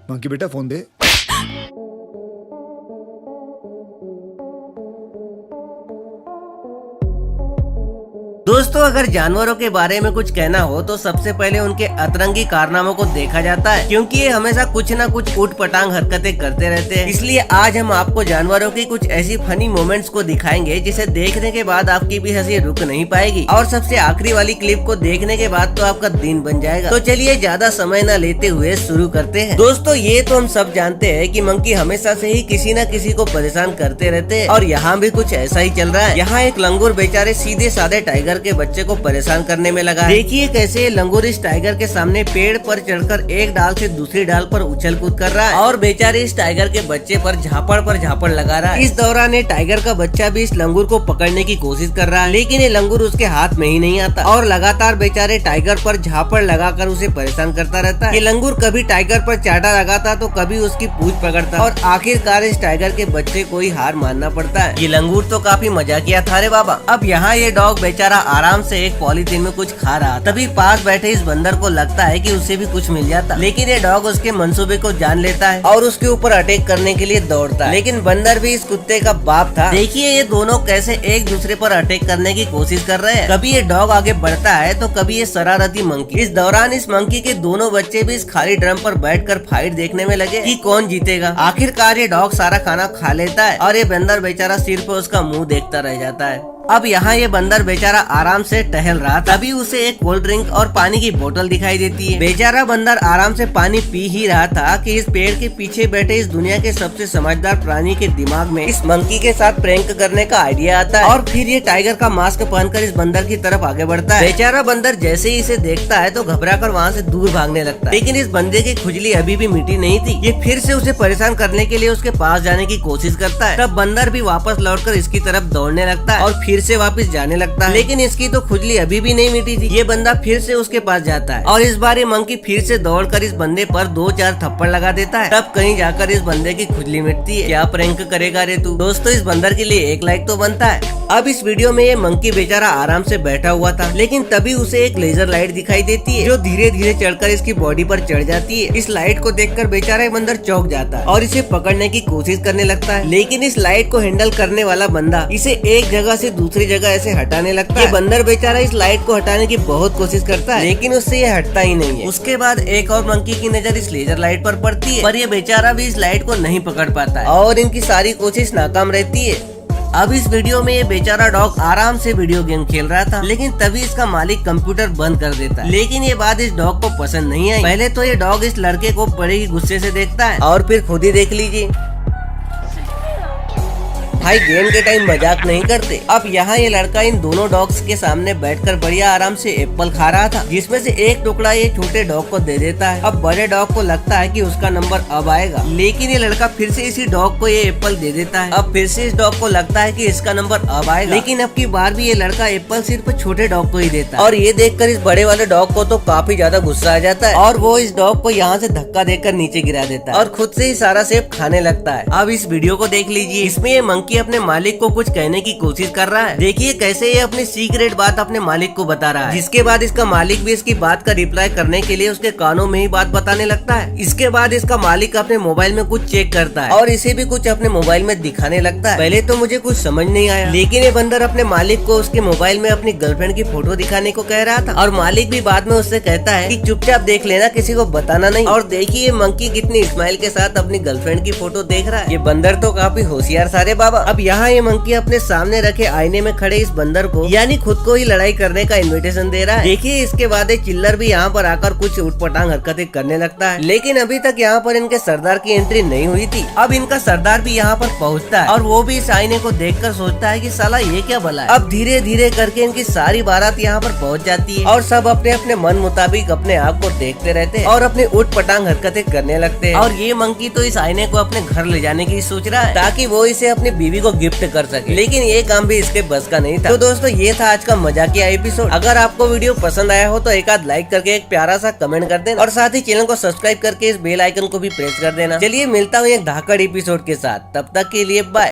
Monkey बेटा phone दे। दोस्तों, अगर जानवरों के बारे में कुछ कहना हो तो सबसे पहले उनके अतरंगी कारनामों को देखा जाता है, क्योंकि ये हमेशा कुछ न कुछ उठ पटांग हरकतें करते रहते हैं। इसलिए आज हम आपको जानवरों की कुछ ऐसी फनी मोमेंट्स को दिखाएंगे जिसे देखने के बाद आपकी भी हंसी रुक नहीं पाएगी, और सबसे आखिरी वाली क्लिप को देखने के बाद तो आपका दिन बन जाएगा। तो चलिए ज्यादा समय न लेते हुए शुरू करते हैं। दोस्तों, ये तो हम सब जानते हैं कि मंकी हमेशा से ही किसी न किसी को परेशान करते रहते हैं, और यहाँ भी कुछ ऐसा ही चल रहा है। यहाँ एक लंगूर बेचारे सीधे साधे टाइगर के बच्चे को परेशान करने में लगा। देखिए कैसे ये लंगूर इस टाइगर के सामने पेड़ पर चढ़कर एक डाल से दूसरी डाल पर उछल कूद कर रहा है, और बेचारे इस टाइगर के बच्चे पर झापड़ लगा रहा है। इस दौरान ये टाइगर का बच्चा भी इस लंगूर को पकड़ने की कोशिश कर रहा है, लेकिन ये लंगूर उसके हाथ में ही नहीं आता, और लगातार बेचारे टाइगर पर झापड़ लगाकर उसे परेशान करता रहता है। ये लंगूर कभी टाइगर पर चाटा लगाता तो कभी उसकी पूंछ पकड़ता, और आखिरकार इस टाइगर के बच्चे को ही हार मानना पड़ता है। ये लंगूर तो काफी मजाकिया था रे बाबा। अब यहाँ ये डॉग बेचारा आराम से एक पॉलीथीन में कुछ खा रहा, तभी पास बैठे इस बंदर को लगता है कि उसे भी कुछ मिल जाता, लेकिन ये डॉग उसके मंसूबे को जान लेता है और उसके ऊपर अटैक करने के लिए दौड़ता है। लेकिन बंदर भी इस कुत्ते का बाप था। देखिए ये दोनों कैसे एक दूसरे पर अटैक करने की कोशिश कर रहे हैं। कभी ये डॉग आगे बढ़ता है तो कभी ये शरारती मंकी। इस दौरान इस मंकी के दोनों बच्चे भी इस खाली ड्रम पर बैठकर फाइट देखने में लगे कि कौन जीतेगा। आखिरकार ये डॉग सारा खाना खा लेता है, और ये बंदर बेचारा सिर पे उसका मुंह देखता रह जाता है। अब यहाँ ये बंदर बेचारा आराम से टहल रहा, तभी उसे एक कोल्ड ड्रिंक और पानी की बोतल दिखाई देती है। बेचारा बंदर आराम से पानी पी ही रहा था कि इस पेड़ के पीछे बैठे इस दुनिया के सबसे समझदार प्राणी के दिमाग में इस मंकी के साथ प्रैंक करने का आइडिया आता है, और फिर ये टाइगर का मास्क पहनकर इस बंदर की तरफ आगे बढ़ता है। बेचारा बंदर जैसे ही इसे देखता है तो घबराकर वहाँ से दूर भागने लगता है, लेकिन इस बंदे की खुजली अभी भी मिटी नहीं थी। ये फिर से उसे परेशान करने के लिए उसके पास जाने की कोशिश करता है। तब बंदर भी वापस लौटकर इसकी तरफ दौड़ने लगता है और फिर से वापस जाने लगता है, लेकिन इसकी तो खुजली अभी भी नहीं मिटी थी। ये बंदा फिर से उसके पास जाता है, और इस बार ये मंकी फिर से दौड़कर इस बंदे पर 2-4 थप्पड़ लगा देता है। तब कहीं जाकर इस बंदे की खुजली मिटती है। क्या प्रैंक करेगा रे तू। दोस्तों, इस बंदर के लिए एक लाइक तो बनता है। अब इस वीडियो में ये मंकी बेचारा आराम से बैठा हुआ था, लेकिन तभी उसे एक लेजर लाइट दिखाई देती है जो धीरे धीरे चढ़कर इसकी बॉडी पर चढ़ जाती है। इस लाइट को देखकर बेचारा बंदर चौंक जाता है और इसे पकड़ने की कोशिश करने लगता है, लेकिन इस लाइट को हैंडल करने वाला बंदा इसे एक जगह से दूसरी जगह ऐसे हटाने लगता है। ये बंदर बेचारा इस लाइट को हटाने की बहुत कोशिश करता है, लेकिन उससे ये हटता ही नहीं है। उसके बाद एक और मंकी की नजर इस लेजर लाइट पर पड़ती है, पर ये बेचारा भी इस लाइट को नहीं पकड़ पाता है, और इनकी सारी कोशिश नाकाम रहती है। अब इस वीडियो में ये बेचारा डॉग आराम से वीडियो गेम खेल रहा था, लेकिन तभी इसका मालिक कंप्यूटर बंद कर देता है। लेकिन ये बात इस डॉग को पसंद नहीं आई। पहले तो ये डॉग इस लड़के को बड़े ही गुस्से से देखता है, और फिर खुद ही देख लीजिए भाई, गेम के टाइम मजाक नहीं करते। अब यहाँ ये लड़का इन दोनों डॉग्स के सामने बैठकर बढ़िया आराम से एप्पल खा रहा था, जिसमें से एक टुकड़ा ये छोटे डॉग को दे देता है। अब बड़े डॉग को लगता है कि उसका नंबर अब आएगा, लेकिन ये लड़का फिर से इसी डॉग को ये एप्पल दे देता है। अब फिर से इस डॉग को लगता है कि इसका नंबर अब आएगा, लेकिन अब की बार भी ये लड़का एप्पल सिर्फ छोटे डॉग को ही देता है, और ये देखकर इस बड़े वाले डॉग को तो काफी ज्यादा गुस्सा आ जाता है, और वो इस डॉग को यहाँ से धक्का देकर नीचे गिरा देता है और खुद से ही सारा सेब खाने लगता है। अब इस वीडियो को देख लीजिए, इसमें ये मंकी अपने मालिक को कुछ कहने की कोशिश कर रहा है। देखिए कैसे ये अपनी सीक्रेट बात अपने मालिक को बता रहा है, जिसके बाद इसका मालिक भी इसकी बात का रिप्लाई करने के लिए उसके कानों में ही बात बताने लगता है। इसके बाद इसका मालिक अपने मोबाइल में कुछ चेक करता है, और इसे भी कुछ अपने मोबाइल में दिखाने लगता है। पहले तो मुझे कुछ समझ नहीं आया, लेकिन ये बंदर अपने मालिक को उसके मोबाइल में अपनी गर्लफ्रेंड की फोटो दिखाने को कह रहा था, और मालिक भी बाद में उससे कहता है कि चुपचाप देख लेना, किसी को बताना नहीं। और देखिए मंकी कितनी स्माइल के साथ अपनी गर्लफ्रेंड की फोटो देख रहा है। ये बंदर तो काफी होशियार सारे बाबा। अब यहाँ ये मंकी अपने सामने रखे आईने में खड़े इस बंदर को यानी खुद को ही लड़ाई करने का इनविटेशन दे रहा है। देखिए इसके बाद एक चिल्लर भी यहाँ पर आकर कुछ उटपटांग हरकतें करने लगता है, लेकिन अभी तक यहाँ पर इनके सरदार की एंट्री नहीं हुई थी। अब इनका सरदार भी यहाँ पर पहुँचता है, और वो भी इस आईने को देखकर सोचता है कि साला ये क्या भला है। अब धीरे धीरे करके इनकी सारी बारात यहाँ पर पहुँच जाती है, और सब अपने अपने मन मुताबिक अपने आप को देखते रहते हैं और अपने उटपटांग हरकतें करने लगते हैं। और ये मंकी तो इस आईने को अपने घर ले जाने की सोच रहा है, ताकि वो इसे अपनी बीवी को गिफ्ट कर सके, लेकिन ये काम भी इसके बस का नहीं था। तो दोस्तों, ये था आज का मजाकिया एपिसोड। अगर आपको वीडियो पसंद आया हो तो एक आध लाइक करके एक प्यारा सा कमेंट कर देना, और साथ ही चैनल को सब्सक्राइब करके इस बेल आइकन को भी प्रेस कर देना। चलिए मिलता हूँ एक धाकड़ एपिसोड के साथ, तब तक के लिए बाय।